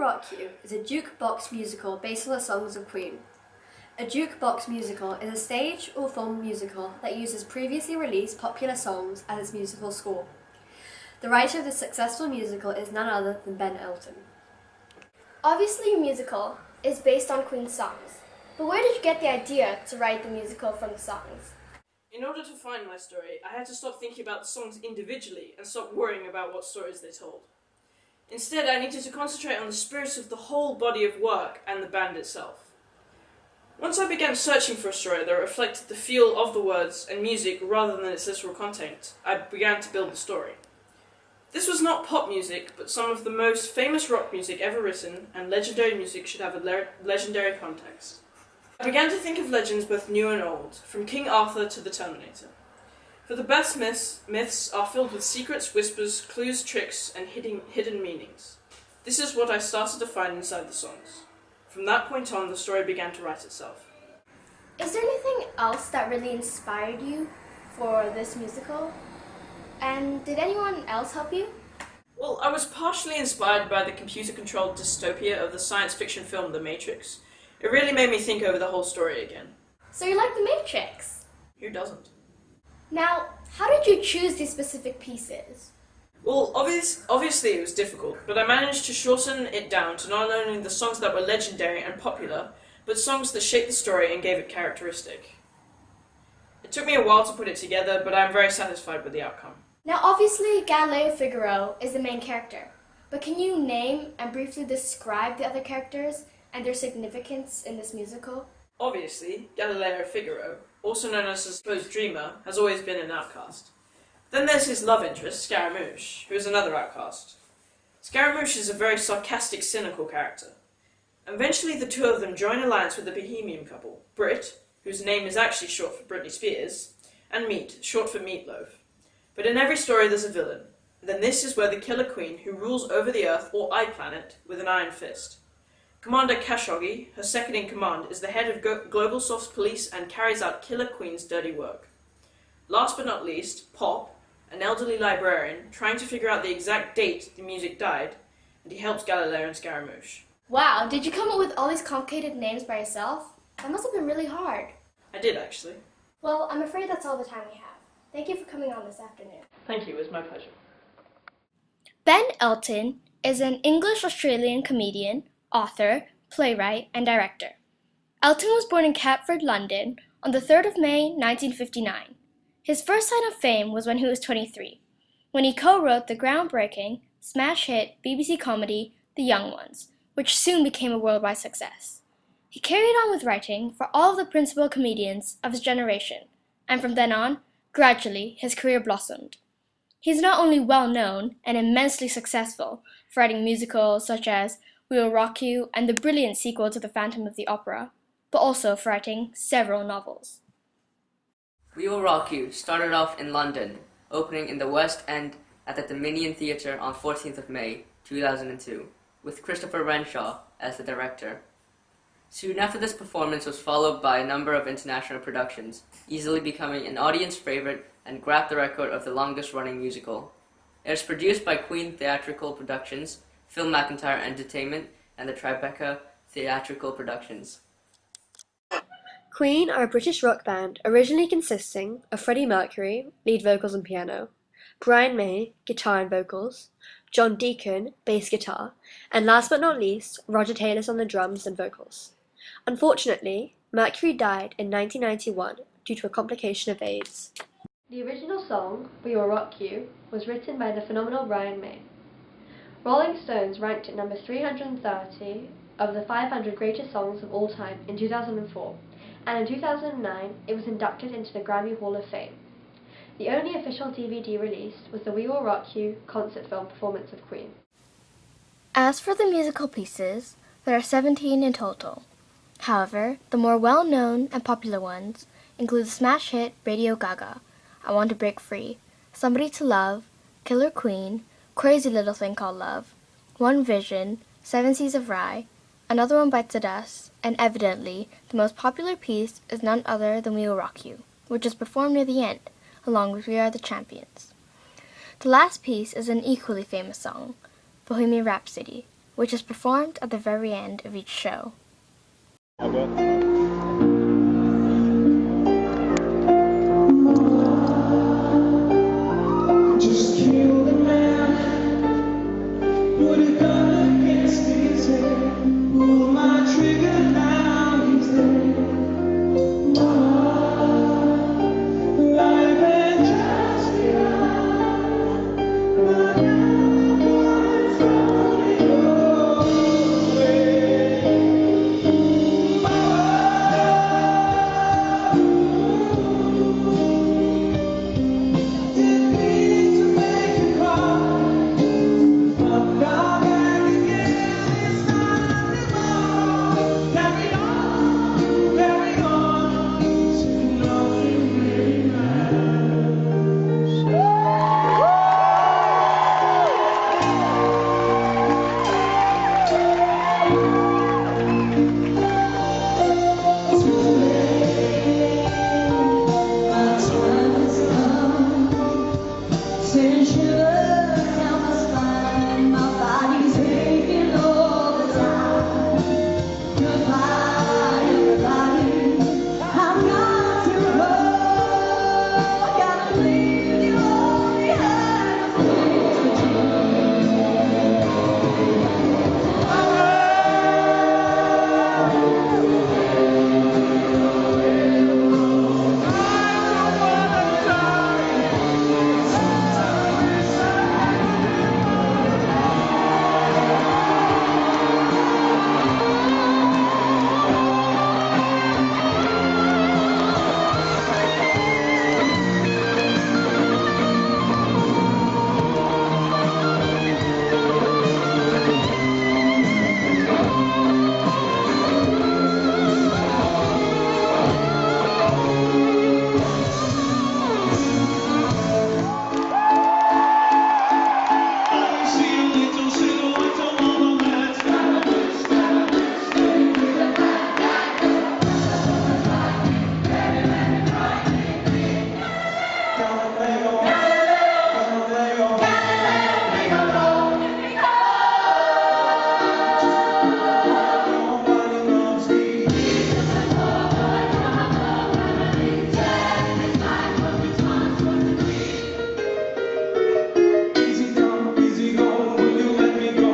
Rock You is a jukebox musical based on the songs of Queen. A jukebox musical is a stage or film musical that uses previously released popular songs as its musical score. The writer of this successful musical is none other than Ben Elton. Obviously, your musical is based on Queen's songs, but where did you get the idea to write the musical from the songs? In order to find my story, I had to stop thinking about the songs individually and stop worrying about what stories they told. Instead, I needed to concentrate on the spirit of the whole body of work and the band itself. Once I began searching for a story that reflected the feel of the words and music rather than its literal content, I began to build the story. This was not pop music, but some of the most famous rock music ever written, and legendary music should have a legendary context. I began to think of legends both new and old, from King Arthur to the Terminator. For the best myths are filled with secrets, whispers, clues, tricks, and hidden meanings. This is what I started to find inside the songs. From that point on, the story began to write itself. Is there anything else that really inspired you for this musical? And did anyone else help you? Well, I was partially inspired by the computer-controlled dystopia of the science fiction film The Matrix. It really made me think over the whole story again. So you like The Matrix? Who doesn't? Now, how did you choose these specific pieces? Well, obviously it was difficult, but I managed to shorten it down to not only the songs that were legendary and popular, but songs that shaped the story and gave it characteristic. It took me a while to put it together, but I'm very satisfied with the outcome. Now, obviously, Galileo Figaro is the main character, but can you name and briefly describe the other characters and their significance in this musical? Obviously, Galileo Figaro, also known as the supposed dreamer, has always been an outcast. Then there's his love interest, Scaramouche, who is another outcast. Scaramouche is a very sarcastic, cynical character. Eventually the two of them join alliance with the Bohemian couple, Brit, whose name is actually short for Britney Spears, and Meat, short for Meatloaf. But in every story there's a villain. Then this is where the Killer Queen, who rules over the Earth, or iPlanet, with an iron fist. Commander Khashoggi, her second-in-command, is the head of Global Soft Police and carries out Killer Queen's dirty work. Last but not least, Pop, an elderly librarian, trying to figure out the exact date the music died, and he helps Galileo and Scaramouche. Wow, did you come up with all these complicated names by yourself? That must have been really hard. I did, actually. Well, I'm afraid that's all the time we have. Thank you for coming on this afternoon. Thank you, it was my pleasure. Ben Elton is an English-Australian comedian, author, playwright, and director. Elton was born in Catford, London, on the 3rd of May, 1959. His first sign of fame was when he was 23, when he co-wrote the groundbreaking, smash hit BBC comedy The Young Ones, which soon became a worldwide success. He carried on with writing for all of the principal comedians of his generation, and from then on, gradually, his career blossomed. He's not only well-known and immensely successful for writing musicals such as We Will Rock You and the brilliant sequel to The Phantom of the Opera, but also for writing several novels. We Will Rock You started off in London, opening in the West End at the Dominion Theatre on 14th of May, 2002, with Christopher Renshaw as the director. Soon after this performance was followed by a number of international productions, easily becoming an audience favorite and grabbed the record of the longest-running musical. It is produced by Queen Theatrical Productions, Phil McIntyre Entertainment, and the Tribeca Theatrical Productions. Queen are a British rock band originally consisting of Freddie Mercury, lead vocals and piano, Brian May, guitar and vocals, John Deacon, bass guitar, and last but not least, Roger Taylor on the drums and vocals. Unfortunately, Mercury died in 1991 due to a complication of AIDS. The original song, We Will Rock You, was written by the phenomenal Brian May. Rolling Stones ranked it number 330 of the 500 greatest songs of all time in 2004, and in 2009 it was inducted into the Grammy Hall of Fame. The only official DVD released was the We Will Rock You concert film performance of Queen. As for the musical pieces, there are 17 in total. However, the more well-known and popular ones include the smash hit Radio Gaga, I Want to Break Free, Somebody to Love, Killer Queen, Crazy Little Thing Called Love, One Vision, Seven Seas of Rye, Another One Bites the Dust, and evidently, the most popular piece is none other than We Will Rock You, which is performed near the end, along with We Are the Champions. The last piece is an equally famous song, Bohemian Rhapsody, which is performed at the very end of each show. Just kill the man. Put a gun against his head. Pull my trigger, now he's dead. Life and just but I'm going from your way. Didn't mean to make you cry. But now back again, it's not tomorrow. Carry on, so nothing really matters. Too late, my time has come. Since you looked down my spine, my body's aching all the time. Goodbye, everybody. I'm got to go. Gotta leave you all behind. See a little silhouette on the mat. Nobody loves me. Easy come, easy go. Will you let me go?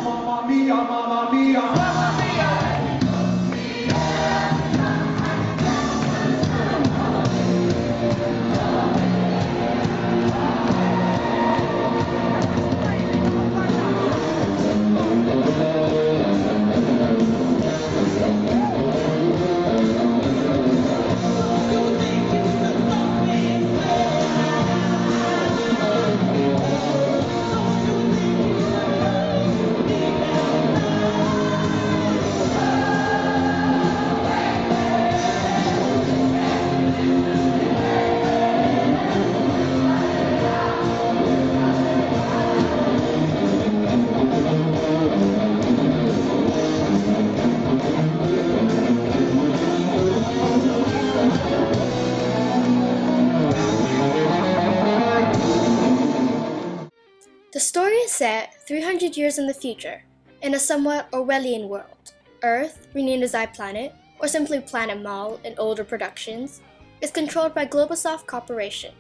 Mamma mia, mamma mia, mamma mia. The story is set 300 years in the future, in a somewhat Orwellian world. Earth, renamed as iPlanet, or simply Planet Mall in older productions, is controlled by Globosoft Corporation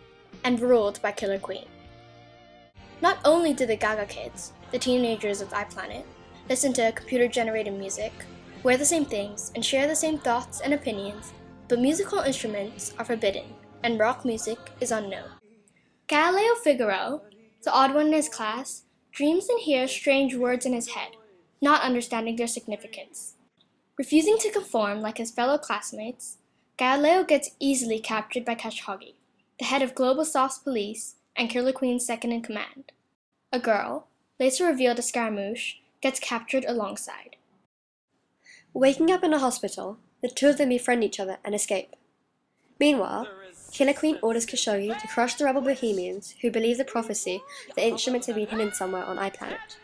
and ruled by Killer Queen. Not only do the Gaga kids, the teenagers of iPlanet, listen to computer-generated music, wear the same things, and share the same thoughts and opinions, but musical instruments are forbidden, and rock music is unknown. Galileo Figaro, the odd one in his class, dreams and hears strange words in his head, not understanding their significance. Refusing to conform like his fellow classmates, Galileo gets easily captured by Khashoggi, the head of Globosoft's police and Killer Queen's second-in-command. A girl, later revealed as Scaramouche, gets captured alongside. Waking up in a hospital, the two of them befriend each other and escape. Meanwhile, Killer Queen orders Khashoggi to crush the rebel Bohemians who believe the prophecy that instruments have been hidden somewhere on iPlanet.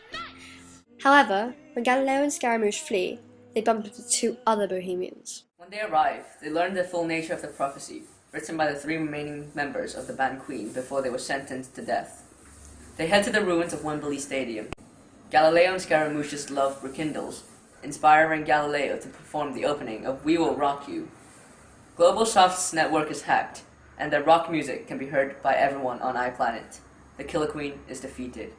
However, when Galileo and Scaramouche flee, they bump into 2 other Bohemians. When they arrive, they learn the full nature of the prophecy, written by the 3 remaining members of the band Queen before they were sentenced to death. They head to the ruins of Wembley Stadium. Galileo and Scaramouche's love rekindles, inspiring Galileo to perform the opening of We Will Rock You. Globalsoft's network is hacked, and their rock music can be heard by everyone on iPlanet. The Killer Queen is defeated.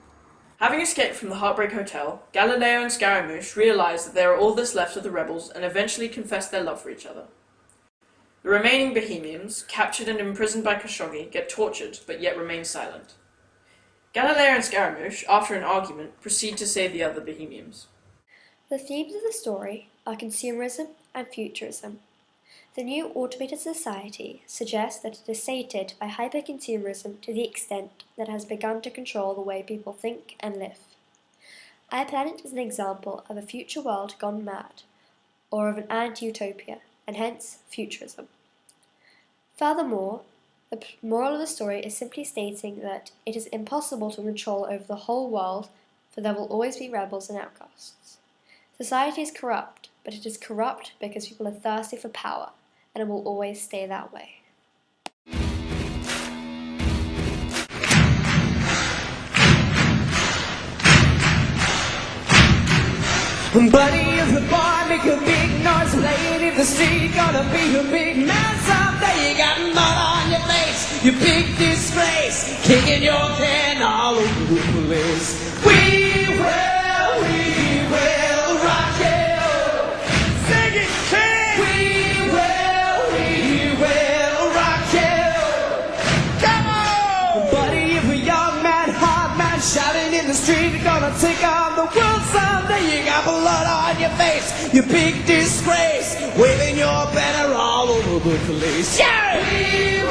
Having escaped from the Heartbreak Hotel, Galileo and Scaramouche realize that they are all that's left of the rebels and eventually confess their love for each other. The remaining Bohemians, captured and imprisoned by Khashoggi, get tortured but yet remain silent. Galileo and Scaramouche, after an argument, proceed to save the other Bohemians. The themes of the story are consumerism and futurism. The new automated society suggests that it is sated by hyper-consumerism to the extent that it has begun to control the way people think and live. iPlanet is an example of a future world gone mad, or of an anti-utopia, and hence futurism. Furthermore, the moral of the story is simply stating that it is impossible to control over the whole world, for there will always be rebels and outcasts. Society is corrupt, but it is corrupt because people are thirsty for power, and it will always stay that way. Buddy is the boy, make a big noise, play it in the street, gonna be a big man someday. You got mud on your face, you big disgrace, kicking your can all over the place. We will rock you. Sing it, King! We will rock you. Come on! Buddy, if a young man, hard man, shouting in the street, gonna take on the world someday. You got blood on your face, you big disgrace, waving your banner all over the place. Yeah! We will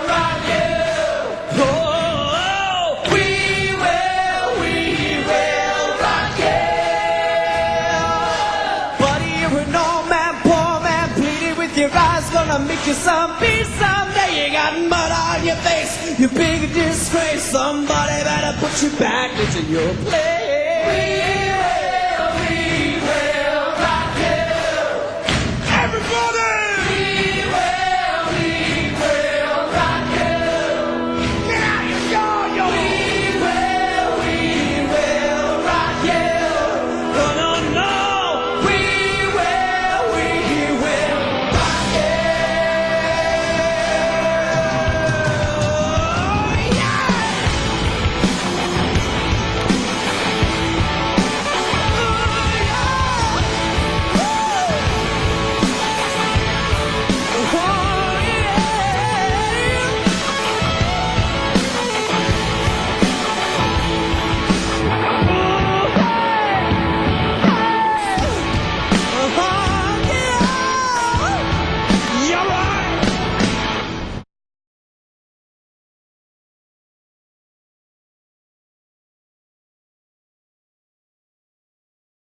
rock you. Oh, we will rock you. Buddy, you're an old man, poor man, bleeding with your eyes, gonna make you some peace someday. You got mud on your face, you big disgrace. Somebody better put you back into your place.